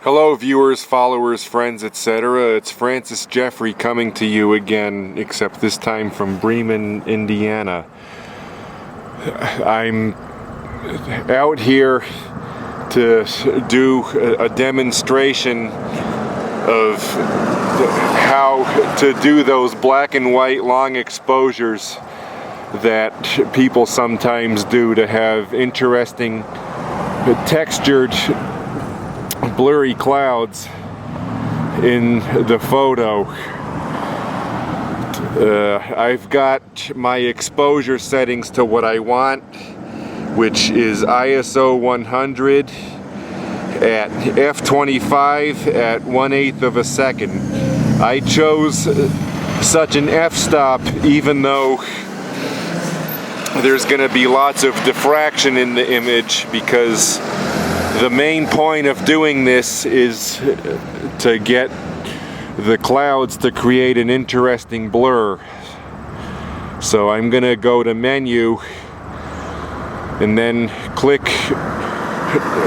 Hello viewers, followers, friends, etc. It's Francis Jeffrey coming to you again, except this time from Bremen, Indiana. I'm out here to do a demonstration of how to do those black and white long exposures that people sometimes do to have interesting textured blurry clouds in the photo. I've got my exposure settings to what I want, which is ISO 100 at f/25 at 1/8 of a second. I chose such an f-stop even though there's going to be lots of diffraction in the image, because the main point of doing this is to get the clouds to create an interesting blur. So I'm gonna go to menu and then click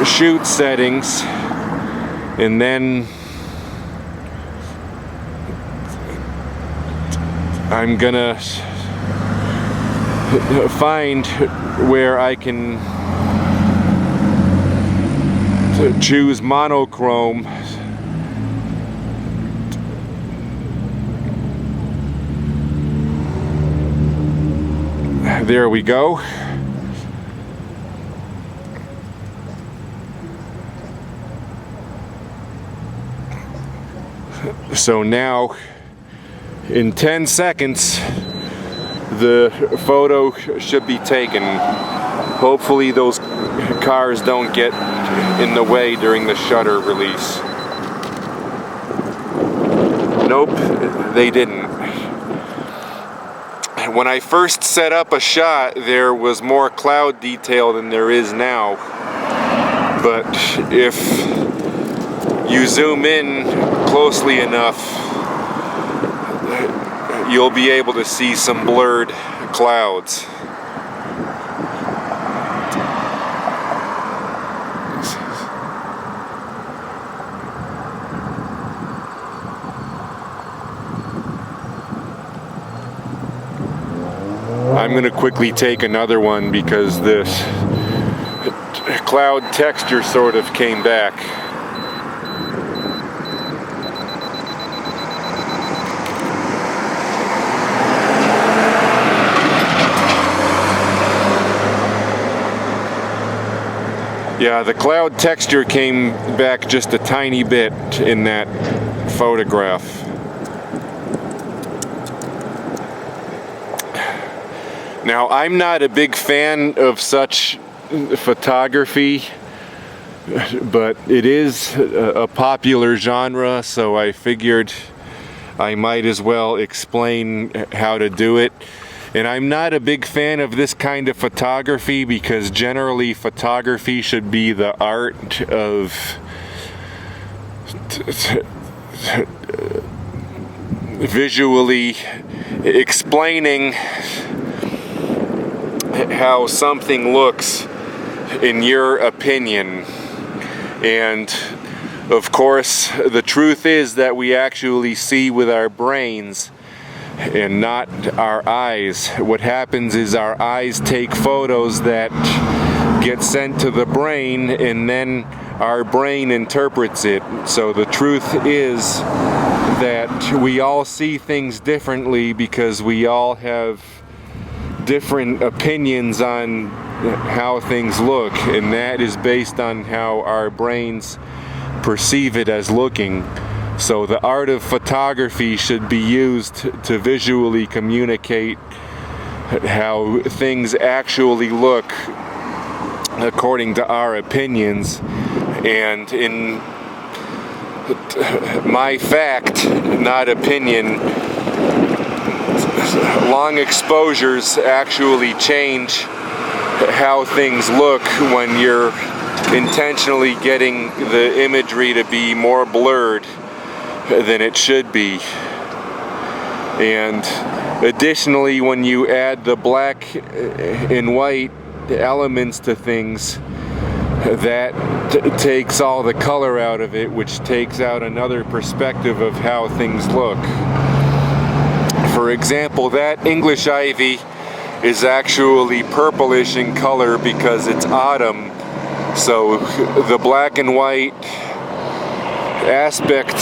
shoot settings, and then I'm gonna find where I can choose monochrome. There we go. So now in 10 seconds the photo should be taken. Hopefully those cars don't get in the way during the shutter release. Nope, they didn't. When I first set up a shot, there was more cloud detail than there is now. But if you zoom in closely enough, you'll be able to see some blurred clouds. I'm going to quickly take another one because this cloud texture sort of came back. Yeah, the cloud texture came back just a tiny bit in that photograph. Now, I'm not a big fan of such photography, but it is a popular genre, so I figured I might as well explain how to do it. And I'm not a big fan of this kind of photography because generally photography should be the art of visually explaining how something looks in your opinion. And of course the truth is that we actually see with our brains and not our eyes. What happens is our eyes take photos that get sent to the brain, and then our brain interprets it. So the truth is that we all see things differently because we all have different opinions on how things look, and that is based on how our brains perceive it as looking. So the art of photography should be used to visually communicate how things actually look according to our opinions. And in my fact, not opinion, long exposures actually change how things look when you're intentionally getting the imagery to be more blurred than it should be. And additionally, when you add the black and white elements to things, that takes all the color out of it, which takes out another perspective of how things look. For example, that English ivy is actually purplish in color because it's autumn, so the black and white aspect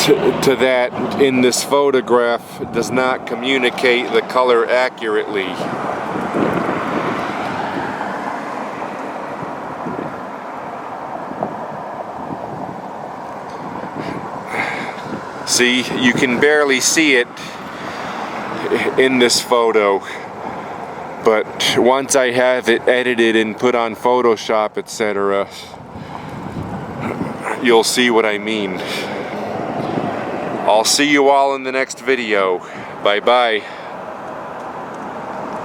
to that in this photograph does not communicate the color accurately. See, you can barely see it in this photo, but once I have it edited and put on Photoshop, etc., you'll see what I mean. I'll see you all in the next video. Bye bye.